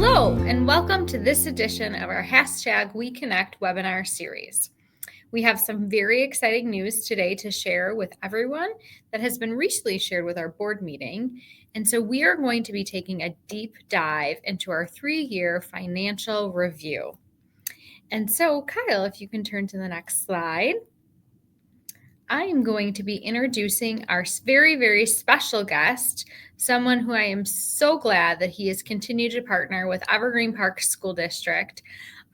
Hello, and welcome to this edition of our #WeConnect webinar series. We have some very exciting news today to share with everyone that has been recently shared with our board meeting. And so we are going to be taking a deep dive into our 3-year financial review. And so, Kyle, if you can turn to the next slide. I am going to be introducing our very, very special guest, someone who I am so glad that he has continued to partner with Evergreen Park School District,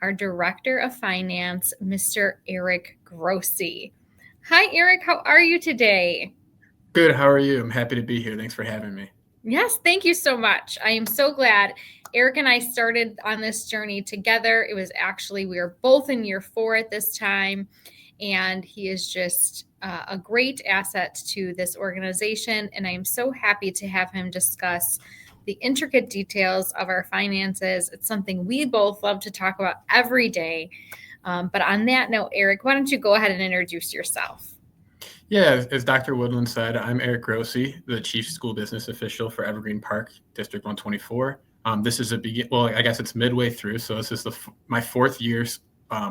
our Director of Finance, Mr. Eric Grossi. Hi, Eric. How are you today? Good. How are you? I'm happy to be here. Thanks for having me. Yes, thank you so much. I am so glad. Eric and I started on this journey together. It was actually, we were both in year 4 at this time, and he is just a great asset to this organization. And I am so happy to have him discuss the intricate details of our finances. It's something we both love to talk about every day. But on that note, Eric, why don't you go ahead and introduce yourself? Yeah, as Dr. Woodland said, I'm Eric Grossi, the Chief School Business Official for Evergreen Park, District 124. This is I guess it's midway through, so this is my 4th year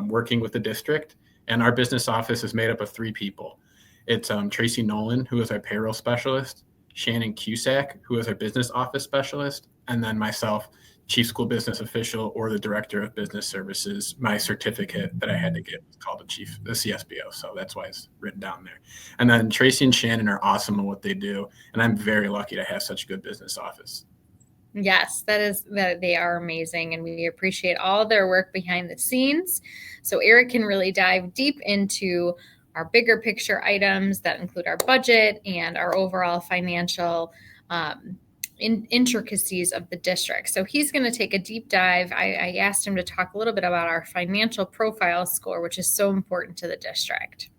working with the district, and our business office is made up of 3 people. It's Tracy Nolan, who is our payroll specialist, Shannon Cusack, who is our business office specialist, and then myself, Chief School Business Official, or the Director of Business Services. My certificate that I had to get was called the CSBO, so that's why it's written down there. And then Tracy and Shannon are awesome at what they do, and I'm very lucky to have such a good business office. Yes, that they are amazing, and we appreciate all their work behind the scenes. So Eric can really dive deep into our bigger picture items that include our budget and our overall financial intricacies of the district. So he's going to take a deep dive. I asked him to talk a little bit about our financial profile score, which is so important to the district.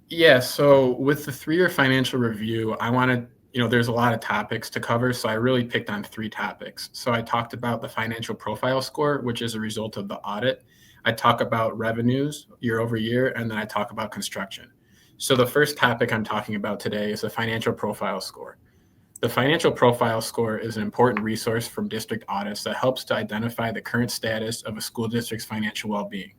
Yeah, so with the 3-year financial review, I wanted, there's a lot of topics to cover, so I really picked on 3 topics. So I talked about the financial profile score, which is a result of the audit. I talk about revenues year over year, and then I talk about construction. So the first topic I'm talking about today is the financial profile score. The financial profile score is an important resource from district audits that helps to identify the current status of a school district's financial well-being.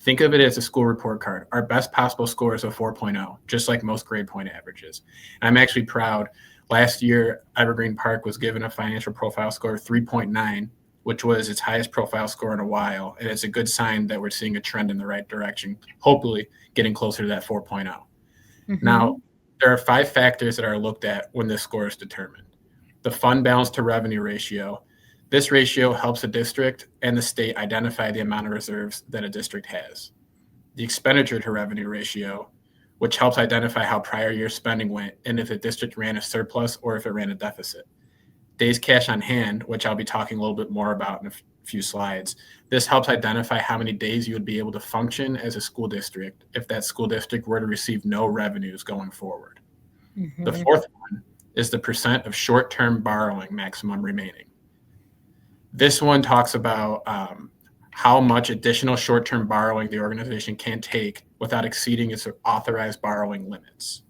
Think of it as a school report card. Our best possible score is a 4.0, just like most grade point averages. And I'm actually proud. Last year, Evergreen Park was given a financial profile score of 3.9, which was its highest profile score in a while. And it's a good sign that we're seeing a trend in the right direction, hopefully getting closer to that 4.0. Mm-hmm. Now, there are 5 factors that are looked at when this score is determined. The fund balance to revenue ratio. This ratio helps a district and the state identify the amount of reserves that a district has. The expenditure to revenue ratio, which helps identify how prior year spending went and if a district ran a surplus or if it ran a deficit. Days cash on hand, which I'll be talking a little bit more about in a few slides. This helps identify how many days you would be able to function as a school district if that school district were to receive no revenues going forward. Mm-hmm. The 4th one is the percent of short-term borrowing maximum remaining. This one talks about how much additional short-term borrowing the organization can take without exceeding its authorized borrowing limits.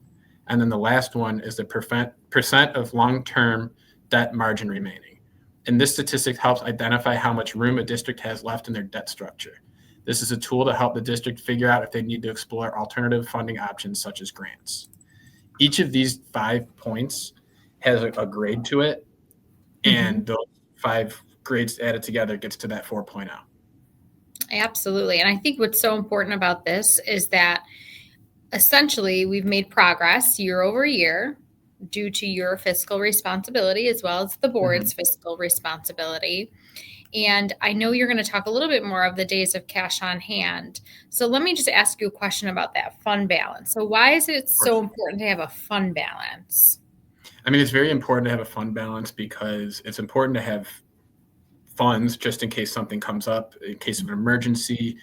And then the last one is the percent of long-term debt margin remaining. And this statistic helps identify how much room a district has left in their debt structure. This is a tool to help the district figure out if they need to explore alternative funding options such as grants. Each of these 5 points has a grade to it, and those 5 grades added together gets to that 4.0. Absolutely. And I think what's so important about this is that essentially we've made progress year over year due to your fiscal responsibility as well as the board's fiscal responsibility. And I know you're going to talk a little bit more of the days of cash on hand. So let me just ask you a question about that fund balance. So why is it so important to have a fund balance? I mean, it's very important to have a fund balance because it's important to have funds just in case something comes up, in case of an emergency.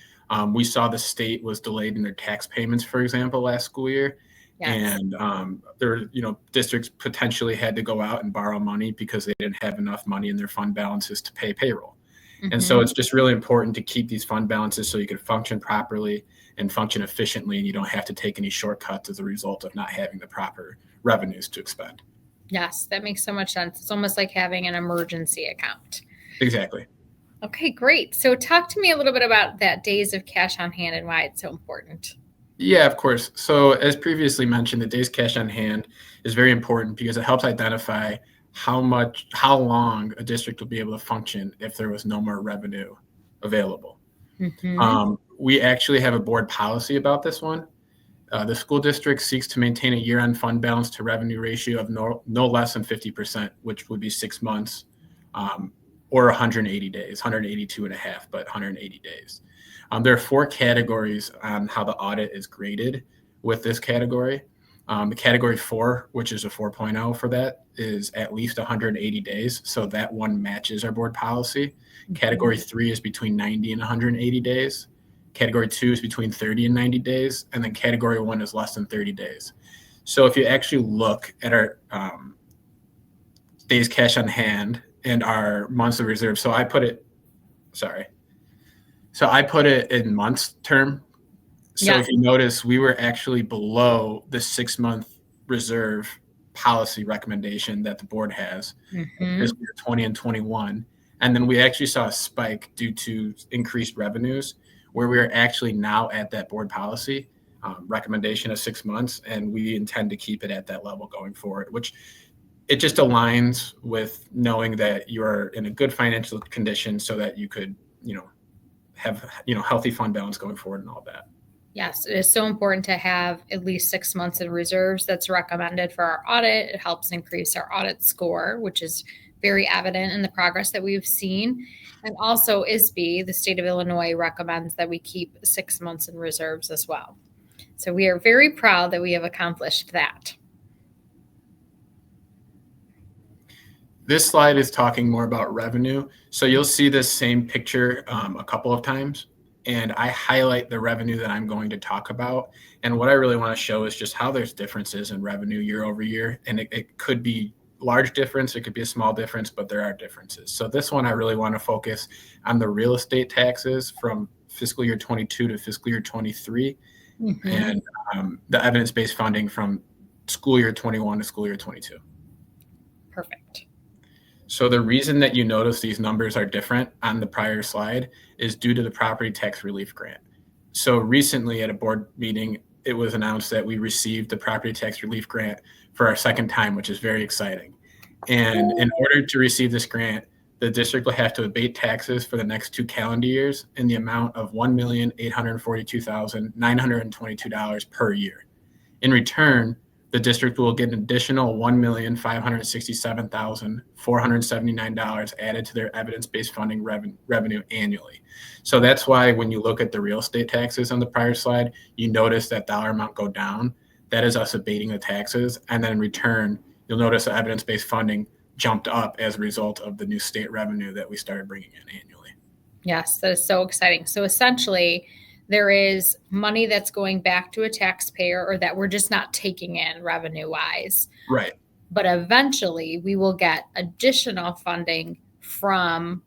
We saw the state was delayed in their tax payments, for example, last school year. Yes. And districts potentially had to go out and borrow money because they didn't have enough money in their fund balances to pay payroll. Mm-hmm. And so it's just really important to keep these fund balances so you can function properly and function efficiently, and you don't have to take any shortcuts as a result of not having the proper revenues to expend. Yes, that makes so much sense. It's almost like having an emergency account. Exactly. Okay, great. So talk to me a little bit about that days of cash on hand and why it's so important. Yeah, of course. So as previously mentioned, the days cash on hand is very important because it helps identify how long a district will be able to function if there was no more revenue available. Mm-hmm. We actually have a board policy about this one. The school district seeks to maintain a year-end fund balance to revenue ratio of no less than 50%, which would be 6 months, or 180 days, 182 and a half, but 180 days. There are 4 categories on how the audit is graded with this category. The category 4, which is a 4.0 for that, is at least 180 days. So that one matches our board policy. Category 3 is between 90 and 180 days. Category 2 is between 30 and 90 days. And then category 1 is less than 30 days. So if you actually look at our days cash on hand and our months of reserve, so I put it in months term. So Yeah. if you notice, we were actually below the 6-month reserve policy recommendation that the board has in Mm-hmm. fiscal year 20 and 21. And then we actually saw a spike due to increased revenues where we are actually now at that board policy recommendation of 6 months. And we intend to keep it at that level going forward, which it just aligns with knowing that you're in a good financial condition so that you could, have, healthy fund balance going forward and all that. Yes, it is so important to have at least 6 months in reserves. That's recommended for our audit. It helps increase our audit score, which is very evident in the progress that we've seen. And also, ISB, the state of Illinois, recommends that we keep 6 months in reserves as well. So we are very proud that we have accomplished that. This slide is talking more about revenue. So you'll see this same picture a couple of times. And I highlight the revenue that I'm going to talk about. And what I really want to show is just how there's differences in revenue year over year. And it could be large difference, it could be a small difference, but there are differences. So this one, I really want to focus on the real estate taxes from fiscal year 22 to fiscal year 23, Mm-hmm. and the evidence-based funding from school year 21 to school year 22. Perfect. So the reason that you notice these numbers are different on the prior slide is due to the property tax relief grant. So recently at a board meeting, it was announced that we received the property tax relief grant for our second time, which is very exciting. And in order to receive this grant, the district will have to abate taxes for the next 2 calendar years in the amount of $1,842,922 per year. In return, the district will get an additional $1,567,479 added to their evidence-based funding revenue annually. So that's why when you look at the real estate taxes on the prior slide, you notice that dollar amount go down. That is us abating the taxes. And then in return, you'll notice the evidence-based funding jumped up as a result of the new state revenue that we started bringing in annually. Yes, that is so exciting. So essentially, there is money that's going back to a taxpayer or that we're just not taking in revenue wise. Right. But eventually, we will get additional funding from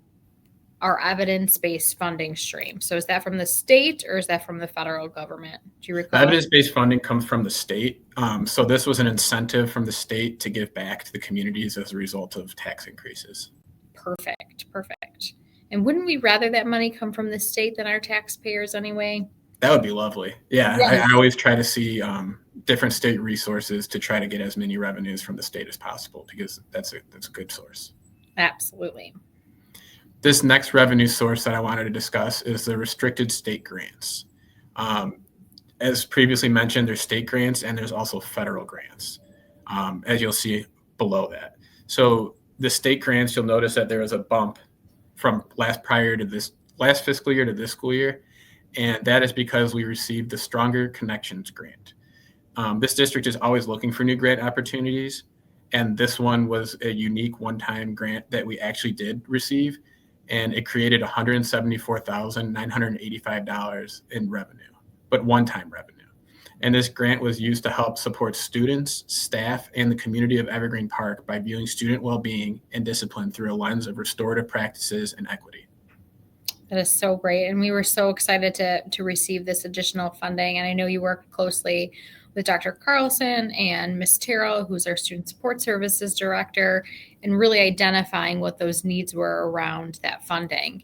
our evidence-based funding stream. So is that from the state or is that from the federal government? Do you recall? The evidence-based funding comes from the state. So this was an incentive from the state to give back to the communities as a result of tax increases. Perfect. Perfect. And wouldn't we rather that money come from the state than our taxpayers anyway? That would be lovely. Yeah, I always try to see different state resources to try to get as many revenues from the state as possible because that's a good source. Absolutely. This next revenue source that I wanted to discuss is the restricted state grants. As previously mentioned, there's state grants and there's also federal grants, as you'll see below that. So the state grants, you'll notice that there was a bump from last fiscal year to this school year, and that is because we received the Stronger Connections grant. This district is always looking for new grant opportunities, and this one was a unique one-time grant that we actually did receive, and it created $174,985 in revenue, but one-time revenue. And this grant was used to help support students, staff, and the community of Evergreen Park by viewing student well-being and discipline through a lens of restorative practices and equity. That is so great. And we were so excited to receive this additional funding. And I know you work closely with Dr. Carlson and Ms. Terrell, who's our Student Support Services Director, and really identifying what those needs were around that funding.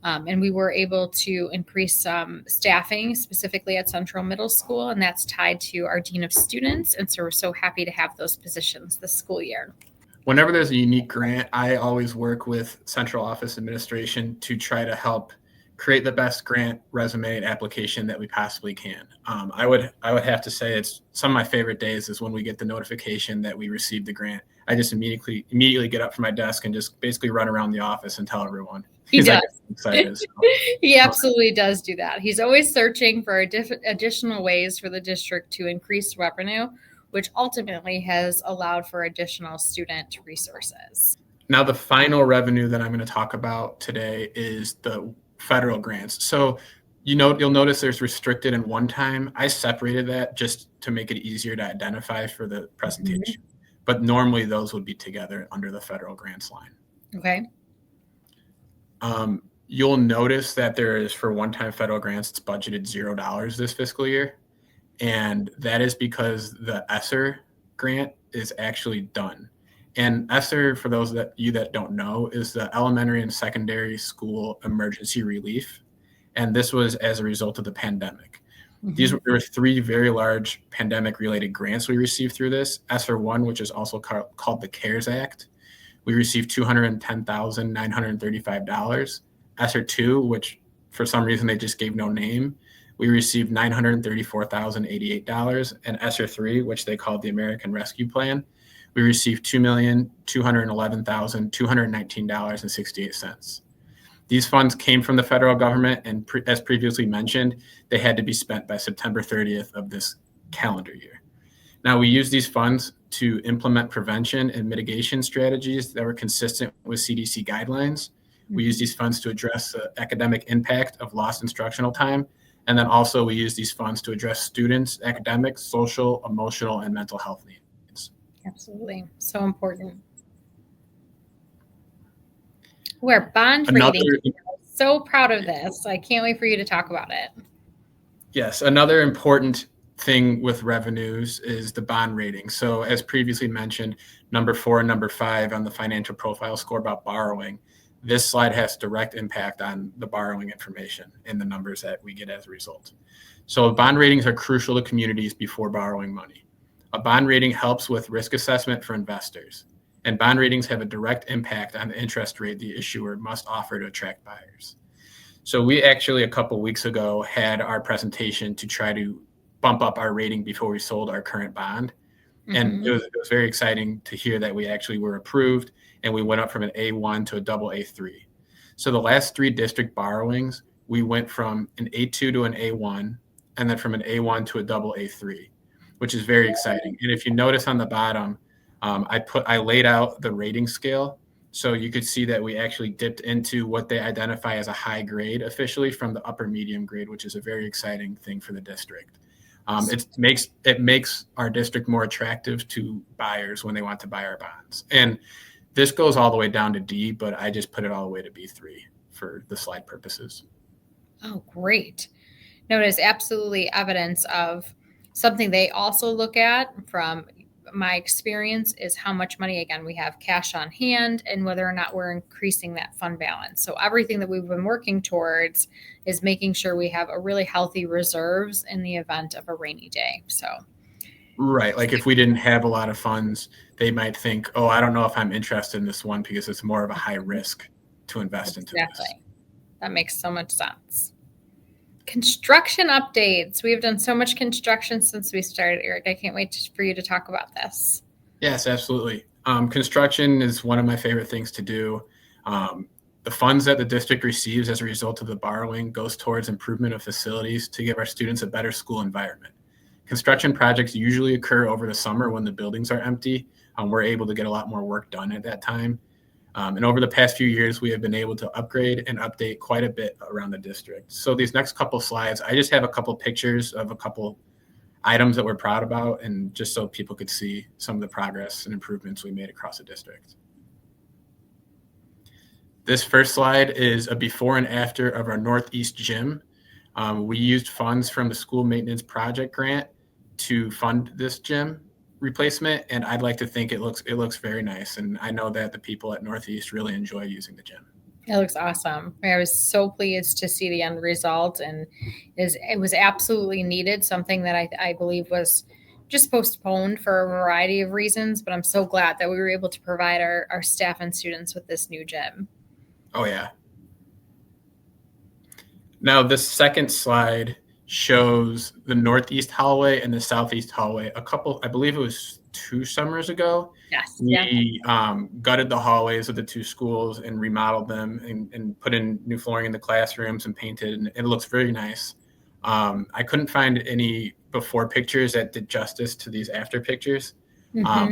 And we were able to increase some staffing specifically at Central Middle School, and that's tied to our Dean of Students. And so we're so happy to have those positions this school year. Whenever there's a unique grant, I always work with central office administration to try to help create the best grant resume and application that we possibly can. I would have to say it's some of my favorite days is when we get the notification that we received the grant. I just immediately get up from my desk and just basically run around the office and tell everyone. He does. Excited, so. He absolutely does do that. He's always searching for additional ways for the district to increase revenue, which ultimately has allowed for additional student resources. Now, the final revenue that I'm going to talk about today is the federal grants. So, you'll notice there's restricted and one-time. I separated that just to make it easier to identify for the presentation. But normally those would be together under the federal grants line. Okay. You'll notice that there is, for one-time federal grants, it's budgeted $0 this fiscal year. And that is because the ESSER grant is actually done. And ESSER, for those that don't know, is the Elementary and Secondary School Emergency Relief. And this was as a result of the pandemic. There were three very large pandemic-related grants we received through this. ESSER 1, which is also called the CARES Act, we received $210,935. ESSER 2, which for some reason they just gave no name, we received $934,088. And ESSER 3, which they called the American Rescue Plan, we received $2,211,219.68. These funds came from the federal government, and as previously mentioned, they had to be spent by September 30th of this calendar year. Now, we use these funds to implement prevention and mitigation strategies that were consistent with CDC guidelines. We use these funds to address the academic impact of lost instructional time. And then also we use these funds to address students' academic, social, emotional, and mental health needs. Absolutely. So important. We're bond rating. So proud of this. I can't wait for you to talk about it. Yes. Another important thing with revenues is the bond rating. So as previously mentioned, number 4 and number 5 on the financial profile score about borrowing, this slide has direct impact on the borrowing information and the numbers that we get as a result. So bond ratings are crucial to communities before borrowing money. A bond rating helps with risk assessment for investors, and bond ratings have a direct impact on the interest rate the issuer must offer to attract buyers. So we actually, a couple weeks ago, had our presentation to try to bump up our rating before we sold our current bond. And it was very exciting to hear that we actually were approved, and we went up from an A1 to a double A3. So the last 3 district borrowings, we went from an A2 to an A1, and then from an A1 to a double A3, which is very exciting. And if you notice on the bottom, I laid out the rating scale. So you could see that we actually dipped into what they identify as a high grade officially from the upper medium grade, which is a very exciting thing for the district. It makes our district more attractive to buyers when they want to buy our bonds. And this goes all the way down to D, but I just put it all the way to B3 for the slide purposes. Oh, great. No, it is absolutely evidence of something they also look at from my experience is how much money, again, we have cash on hand and whether or not we're increasing that fund balance. So everything that we've been working towards is making sure we have a really healthy reserves in the event of a rainy day. So, right. Like if we didn't have a lot of funds, they might think, oh, I don't know if I'm interested in this one because it's more of a high risk to invest into this. Exactly. That makes so much sense. Construction updates. We've done so much construction since we started, Eric. I can't wait for you to talk about this. Yes, absolutely. Construction is one of my favorite things to do. The funds that the district receives as a result of the borrowing goes towards improvement of facilities to give our students a better school environment. Construction projects usually occur over the summer when the buildings are empty. We're able to get a lot more work done at that time. And over the past few years, we have been able to upgrade and update quite a bit around the district. So these next couple slides, I just have a couple pictures of a couple items that we're proud about, and just so people could see some of the progress and improvements we made across the district. This first slide is a before and after of our Northeast gym. We used funds from the school maintenance project grant to fund this gym replacement, and I'd like to think it looks very nice. And I know that the people at Northeast really enjoy using the gym. It looks awesome. I was so pleased to see the end result, and it was absolutely needed. Something that I believe was just postponed for a variety of reasons, but I'm so glad that we were able to provide our staff and students with this new gym. Oh yeah. Now this second slide shows the northeast hallway and the southeast hallway. I believe it was 2 summers ago. Yes. We gutted the hallways of the 2 schools and remodeled them and put in new flooring in the classrooms and painted, and it looks very nice. I couldn't find any before pictures that did justice to these after pictures. But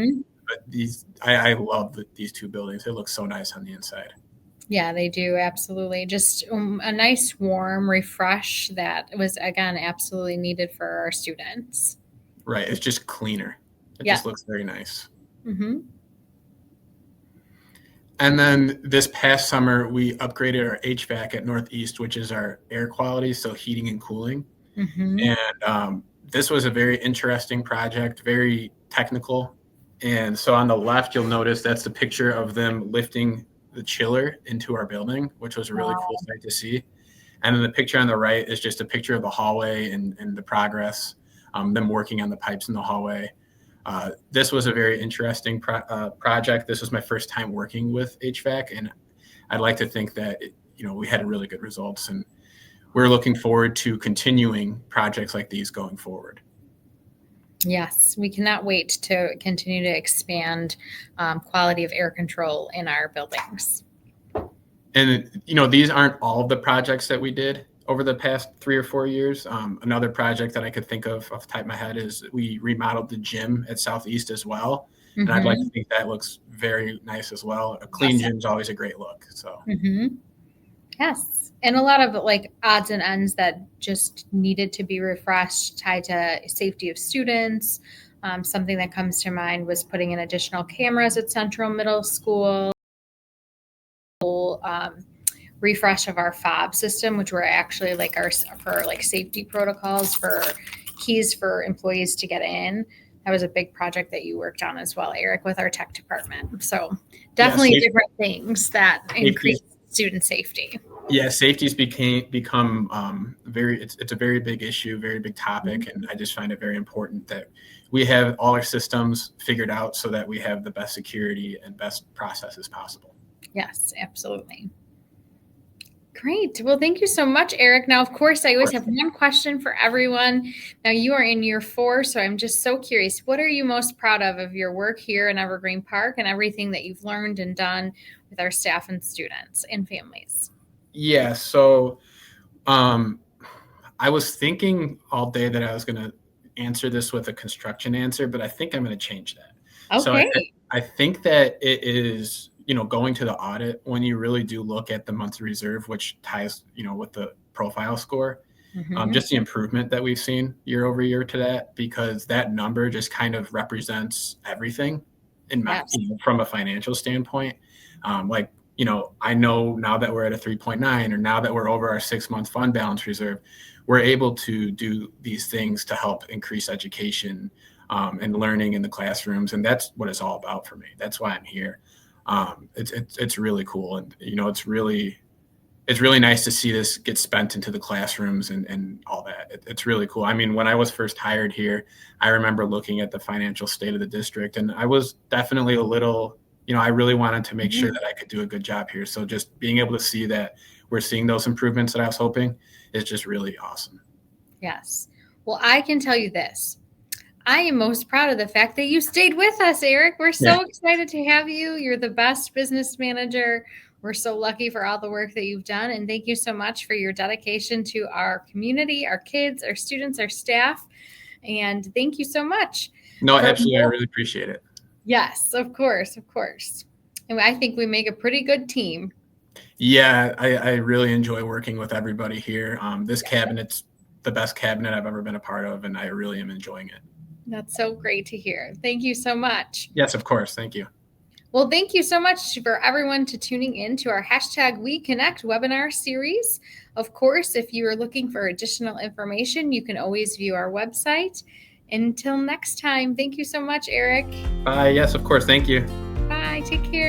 I love these 2 buildings. It looks so nice on the inside. Yeah, they do. Absolutely. Just a nice warm refresh that was, again, absolutely needed for our students. Right. It's just cleaner. It just looks very nice. And then this past summer, we upgraded our HVAC at Northeast, which is our air quality, so heating and cooling. And this was a very interesting project, very technical. And so on the left, you'll notice that's the picture of them lifting the chiller into our building, which was a really cool sight to see. And then the picture on the right is just a picture of the hallway and the progress, them working on the pipes in the hallway. This was a very interesting project. This was my first time working with HVAC, and I'd like to think that we had really good results, and we're looking forward to continuing projects like these going forward. Yes, we cannot wait to continue to expand quality of air control in our buildings. And these aren't all of the projects that we did over the past 3 or 4 years. Another project that I could think of off the top of my head is we remodeled the gym at Southeast as well. And I'd like to think that looks very nice as well. A clean gym is always a great look. So yes, and a lot of odds and ends that just needed to be refreshed, tied to safety of students. Something that comes to mind was putting in additional cameras at Central Middle School. Refresh of our fob system, which were actually for safety protocols for keys for employees to get in. That was a big project that you worked on as well, Eric, with our tech department. So definitely different things that increase student safety. Yeah, safety's become it's a very big issue, very big topic, and I just find it very important that we have all our systems figured out so that we have the best security and best processes possible. Yes, absolutely. Great. Well, thank you so much, Eric. Now, of course, I always have one question for everyone. Now, you are in year 4, so I'm just so curious. What are you most proud of your work here in Evergreen Park and everything that you've learned and done with our staff and students and families? Yeah, so I was thinking all day that I was going to answer this with a construction answer, but I think I'm going to change that. Okay. So I think that it is going to the audit when you really do look at the monthly reserve, which ties, with the profile score, just the improvement that we've seen year over year to that, because that number just kind of represents everything from a financial standpoint. I know now that we're at a 3.9, or now that we're over our 6-month fund balance reserve, we're able to do these things to help increase education and learning in the classrooms. And that's what it's all about for me. That's why I'm here. It's really cool. And, it's really nice to see this get spent into the classrooms and all that. It's really cool. I mean, when I was first hired here, I remember looking at the financial state of the district, and I was definitely a little, I really wanted to make sure that I could do a good job here. So just being able to see that we're seeing those improvements that I was hoping is just really awesome. Yes. Well, I can tell you this. I am most proud of the fact that you stayed with us, Eric. We're so excited to have you. You're the best business manager. We're so lucky for all the work that you've done. And thank you so much for your dedication to our community, our kids, our students, our staff. And thank you so much. No, absolutely. I really appreciate it. Yes, of course. Of course. And I think we make a pretty good team. Yeah, I really enjoy working with everybody here. This cabinet's the best cabinet I've ever been a part of, and I really am enjoying it. That's so great to hear. Thank you so much. Yes, of course. Thank you. Well, thank you so much for everyone to tuning in to our #WeConnect webinar series. Of course, if you are looking for additional information, you can always view our website. Until next time, thank you so much, Eric. Yes, of course. Thank you. Bye. Take care.